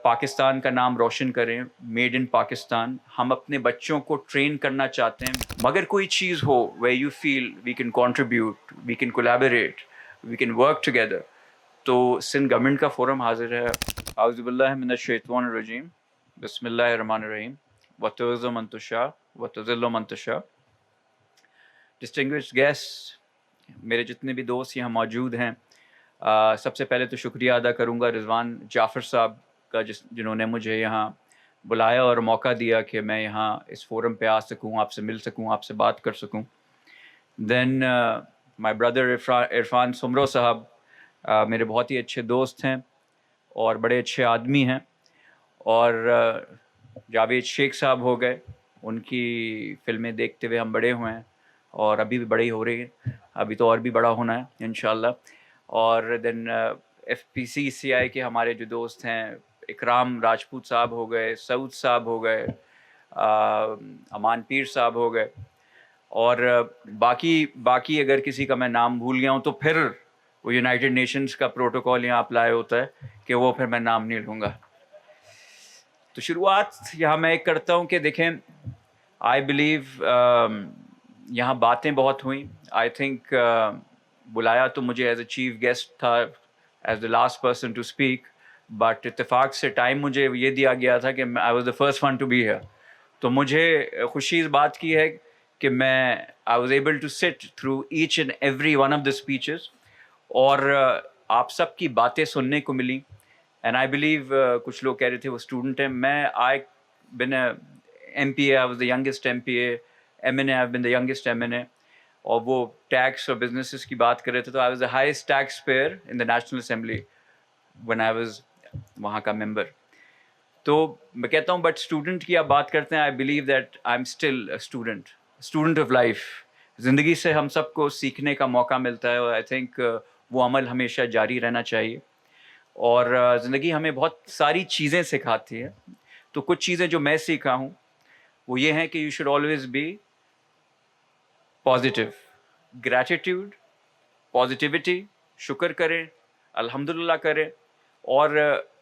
پاکستان کا نام روشن کریں, میڈ ان پاکستان. ہم اپنے بچوں کو ٹرین کرنا چاہتے ہیں, مگر کوئی چیز ہو where you feel we can contribute, we can collaborate, we can work together, تو سندھ گورنمنٹ کا فورم حاضر ہے. اعوذ باللہ من الشیطان الرجیم, بسم اللہ الرحمن الرحیم. وتعز من تشاء وتذل من تشاء. ڈسٹنگوشڈ گیسٹ, میرے جتنے بھی دوست یہاں موجود ہیں, سب سے پہلے تو شکریہ ادا کروں گا رضوان جعفر صاحب کا, جنہوں نے مجھے یہاں بلایا اور موقع دیا کہ میں یہاں اس فورم پہ آ سکوں, آپ سے مل سکوں, آپ سے بات کر سکوں. دین مائی بردر عرفان سمرو صاحب, میرے بہت ہی اچھے دوست ہیں اور بڑے اچھے آدمی ہیں. اور جاوید شیخ صاحب ہو گئے, ان کی فلمیں دیکھتے ہوئے ہم بڑے ہوئے ہیں اور ابھی بھی بڑی ہو رہی ہیں, ابھی تو اور بھی بڑا ہونا ہے انشاءاللہ. اور دین ایف پی سی سی آئی کے ہمارے جو دوست ہیں, اکرام راجپوت صاحب ہو گئے, سعود صاحب ہو گئے, امان پیر صاحب ہو گئے, اور باقی اگر کسی کا میں نام بھول گیا ہوں تو پھر وہ یونائٹڈ نیشنز کا پروٹوکول یہاں اپلائی ہوتا ہے کہ وہ پھر میں نام نہیں لوں گا. تو شروعات یہاں میں ایک کرتا ہوں کہ دیکھیں, آئی بلیو یہاں باتیں بہت ہوئیں. آئی تھنک بلایا تو مجھے ایز اے چیف گیسٹ تھا, as the last person to speak, but اتفاق سے ٹائم مجھے یہ دیا گیا تھا کہ I was the first one to be here. تو مجھے خوشی اس بات کی ہے کہ میں I was able to sit through each and every one of the speeches, اور آپ سب کی باتیں سننے کو ملی. اینڈ آئی بلیو کچھ لوگ کہہ رہے تھے وہ اسٹوڈنٹ ہیں, میں I been M P A, I was the youngest M P A, M N A, I been the youngest M N A. اور وہ ٹیکس اور بزنسز کی بات کر رہے تھے, تو I was the highest taxpayer in the national assembly when I was وہاں کا ممبر. تو میں کہتا ہوں بٹ اسٹوڈنٹ کی آپ بات کرتے ہیں, I believe that I am still student of life. زندگی سے ہم سب کو سیکھنے کا موقع ملتا ہے, اور آئی تھنک وہ عمل ہمیشہ جاری رہنا چاہیے. اور زندگی ہمیں بہت ساری چیزیں سکھاتی ہے. تو کچھ چیزیں جو میں سیکھا ہوں وہ یہ ہیں کہ you should always be positive, gratitude, positivity, شکر کریں, الحمدللہ کریں, اور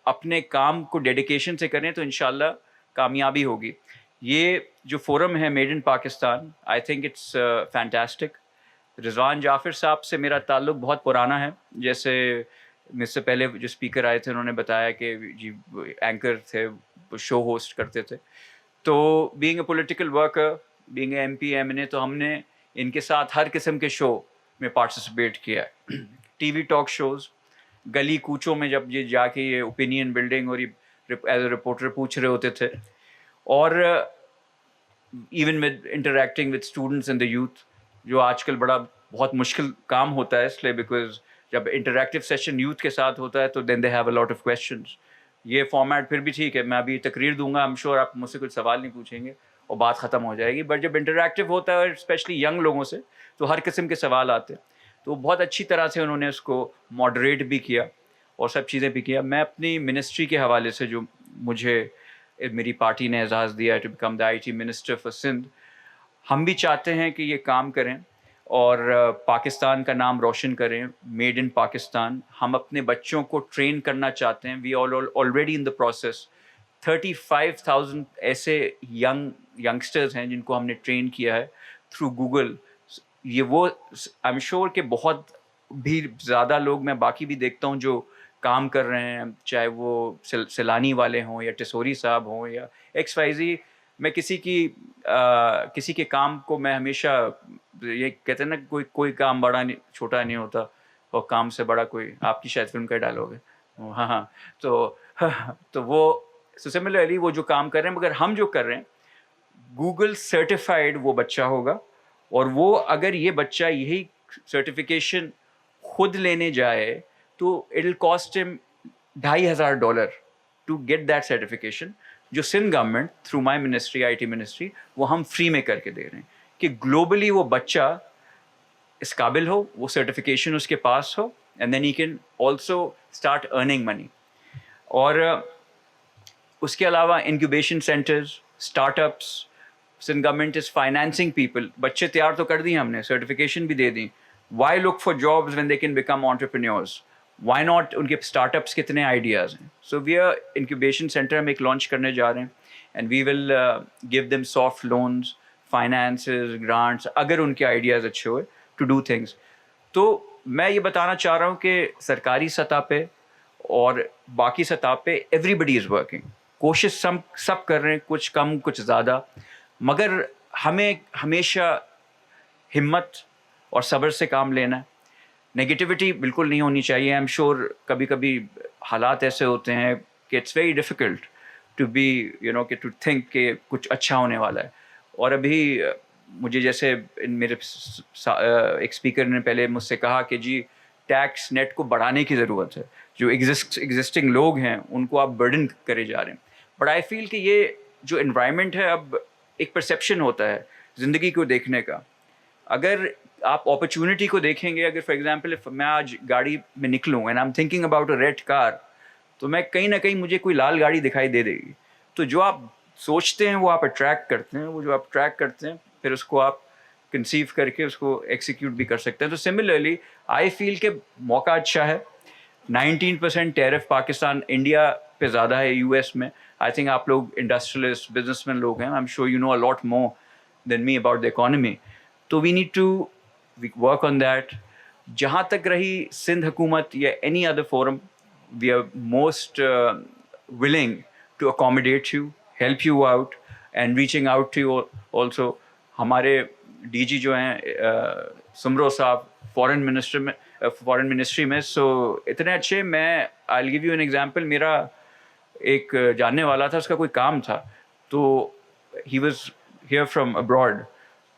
اپنے کام کو ڈیڈیکیشن سے کریں تو انشاءاللہ کامیابی ہوگی. یہ جو فورم ہے made in Pakistan, I think it's fantastic. Rizwan Jafar صاحب سے میرا تعلق بہت پرانا ہے. جیسے مجھ سے پہلے جو اسپیکر آئے تھے انہوں نے بتایا کہ جی اینکر تھے, شو ہوسٹ کرتے تھے. تو being a political worker, being a M P M N A, تو ہم نے ان کے ساتھ ہر قسم کے شو میں پارٹیسپیٹ کیا ہے. ٹی وی ٹاک شوز, گلی کوچوں میں جب یہ جا کے یہ اوپینین بلڈنگ اور یہ ایز اے رپورٹر پوچھ رہے ہوتے تھے, اور even with interacting with students in the youth, جو آج کل بہت مشکل کام ہوتا ہے, اس لیے بیکاز جب انٹریکٹیو سیشن یوتھ کے ساتھ ہوتا ہے تو then they have a lot of questions. یہ فارمیٹ پھر بھی ٹھیک ہے, میں ابھی تقریر دوں گا, ایم شیور آپ مجھ سے کچھ سوال نہیں پوچھیں گے اور بات ختم ہو جائے گی. بٹ جب انٹریکٹیو ہوتا ہے, اسپیشلی ینگ لوگوں سے, تو ہر قسم کے سوال آتے ہیں. تو بہت اچھی طرح سے انہوں نے اس کو ماڈریٹ بھی کیا اور سب چیزیں بھی کیا. میں اپنی منسٹری کے حوالے سے جو مجھے میری پارٹی نے اعزاز دیا to become the I T minister for Sindh, ہم بھی چاہتے ہیں کہ یہ کام کریں اور پاکستان کا نام روشن کریں, میڈ ان پاکستان. ہم اپنے بچوں کو ٹرین کرنا چاہتے ہیں, we already in the process. 35,000 ایسے ینگسٹرز ہیں جن کو ہم نے ٹرین کیا ہے تھرو گوگل. یہ وہ آئی ایم شیور کہ بہت بھی زیادہ لوگ میں باقی بھی دیکھتا ہوں جو کام کر رہے ہیں, چاہے وہ سیلانی والے ہوں یا ٹسوری صاحب ہوں یا ایکس وائی زی. میں کسی کے کام کو میں ہمیشہ یہ کہتے ہیں نا, کوئی کام بڑا نہیں چھوٹا نہیں ہوتا, اور کام سے بڑا کوئی, آپ کی شاید فلم کا ڈائلاگ ہے. ہاں تو وہ سملرلی وہ جو کام کر رہے ہیں, مگر ہم جو کر رہے ہیں گوگل سرٹیفائڈ وہ بچہ ہوگا, اور وہ اگر یہ بچہ یہی سرٹیفکیشن خود لینے جائے تو اٹ ول کاسٹ ہم $2,500 ٹو گیٹ دیٹ سرٹیفکیشن, جو Sindh government through my ministry, I T ministry, وہ ہم فری میں کر کے دے رہے ہیں کہ گلوبلی وہ بچہ اس قابل ہو, وہ سرٹیفکیشن اس کے پاس ہو, and then he can also start earning money. اور اس کے علاوہ incubation centres, startups, Sindh government is financing people. بچے تیار تو کر دیے ہم نے, سرٹیفکیشن بھی دے دی. Why look for jobs when they can become entrepreneurs, why not ان کے اسٹارٹ اپس کتنے آئیڈیاز ہیں. So we are incubation centre ہم ایک لانچ کرنے جا رہے ہیں, and we will give them soft loans, finances, grants, اگر ان کے آئیڈیاز اچھے ہوئے ٹو ڈو تھنگس. تو میں یہ بتانا چاہ رہا ہوں کہ سرکاری سطح پہ اور باقی سطح پہ ایوری بڈی از ورکنگ. کوشش سب کر رہے ہیں, کچھ کم کچھ زیادہ, مگر ہمیں ہمیشہ ہمت اور صبر سے کام لینا ہے. نگیٹیوٹی بالکل نہیں ہونی چاہیے. آئی ایم شیور کبھی کبھی حالات ایسے ہوتے ہیں کہ it's very difficult to be کہ ٹو تھنک کہ کچھ اچھا ہونے والا ہے. اور ابھی مجھے جیسے میرے ایک اسپیکر نے پہلے مجھ سے کہا کہ جی ٹیکس نیٹ کو بڑھانے کی ضرورت ہے, جو ایگزسٹنگ لوگ ہیں ان کو آپ برڈن کرے جا رہے ہیں. بٹ آئی فیل کہ یہ جو انوائرمنٹ ہے, اب ایک پرسیپشن ہوتا ہے زندگی کو دیکھنے کا. اگر آپ اپرچونٹی کو دیکھیں گے, اگر فار ایگزامپل میں آج گاڑی میں نکلوں and I am thinking about a red car, تو میں کہیں نہ کہیں مجھے کوئی لال گاڑی دکھائی دے گی. تو جو آپ سوچتے ہیں وہ آپ اٹریکٹ کرتے ہیں, وہ جو آپ اٹریکٹ کرتے ہیں پھر اس کو آپ کنسیو کر کے اس کو ایکسیکیوٹ بھی کر سکتے ہیں. تو سملرلی آئی فیل کہ موقع اچھا ہے. 19% ٹیرف پاکستان انڈیا پہ زیادہ ہے یو ایس میں. آئی تھنک آپ لوگ انڈسٹریلسٹ بزنس مین لوگ ہیں, I am sure you know a lot more than me about the economy. تو we need to work on that. جہاں تک رہی سندھ حکومت یا any other forum, we are most willing to accommodate you, help you out and reaching out to you also. ہمارے D G جو ہیں سمرو صاحب فارن منسٹری میں, سو اتنے اچھے. میں آئی گیو یو این ایگزامپل. میرا ایک جاننے والا تھا, اس کا کوئی کام تھا, تو he was here from abroad,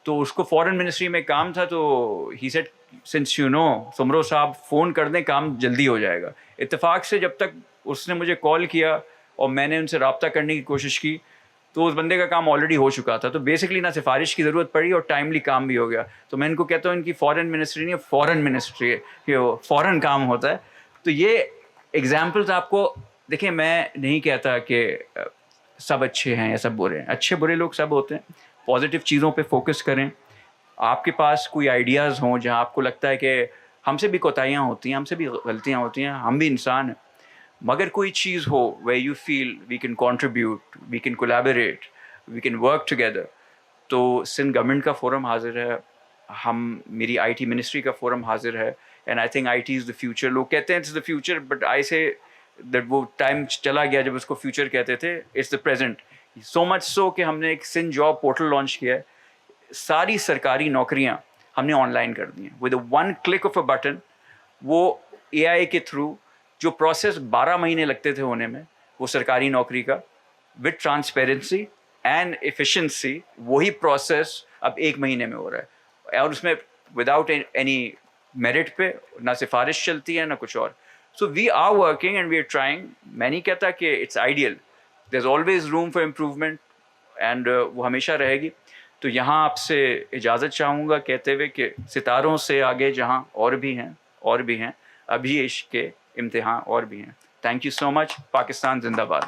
تو اس کو فارن منسٹری میں کام تھا. تو he said since you know Soomro صاحب فون کر دیں کام جلدی ہو جائے گا. اتفاق سے جب تک اس نے مجھے کال کیا اور میں نے ان سے رابطہ کرنے کی کوشش کی, تو اس بندے کا کام آلریڈی ہو چکا تھا. تو بیسکلی نہ سفارش کی ضرورت پڑی اور ٹائملی کام بھی ہو گیا. تو میں ان کو کہتا ہوں ان کی فارن منسٹری نہیں, فورن منسٹری ہے, کہ فوراً کام ہوتا ہے. تو یہ ایگزامپلس آپ کو دیکھیں. میں نہیں کہتا کہ سب اچھے ہیں یا سب برے ہیں, اچھے برے لوگ سب ہوتے ہیں. پازیٹیو چیزوں پہ فوکس کریں. آپ کے پاس کوئی آئیڈیاز ہوں جہاں آپ کو لگتا ہے کہ ہم سے بھی کوتاہیاں ہوتی ہیں, ہم سے بھی غلطیاں ہوتی ہیں, ہم بھی انسان ہیں, مگر کوئی چیز ہو where you feel we can contribute, we can collaborate, we can work together, تو سندھ گورنمنٹ کا فورم حاضر ہے, میری آئی ٹی منسٹری کا فورم حاضر ہے. And I think I T is the future. لوگ کہتے ہیں it's the future, but I say that وہ ٹائم چلا گیا جب اس کو فیوچر کہتے تھے. It's the present. سو مچ سو کہ ہم نے ایک سندھ جاب پورٹل لانچ کیا ہے. ساری سرکاری نوکریاں ہم نے آن لائن کر دی ہیں with one click of a button. وہ اے آئی کے تھرو جو پروسیس 12 مہینے لگتے تھے ہونے میں, وہ سرکاری نوکری کا وتھ ٹرانسپیرنسی اینڈ ایفیشنسی, وہی پروسیس اب 1 مہینے میں ہو رہا ہے. اور اس میں وداؤٹ اینی میرٹ پہ نہ سفارش چلتی ہے نہ کچھ اور. So we are working and we are trying. میں نہیں کہتا کہ it's ideal, there is always room for improvement, and وہ ہمیشہ رہے گی. تو یہاں آپ سے اجازت چاہوں گا کہتے ہوئے کہ ستاروں سے آگے جہاں اور بھی ہیں, ابھی عشق کے امتحان اور بھی ہیں. تھینک یو سو مچ. پاکستان زندہ باد.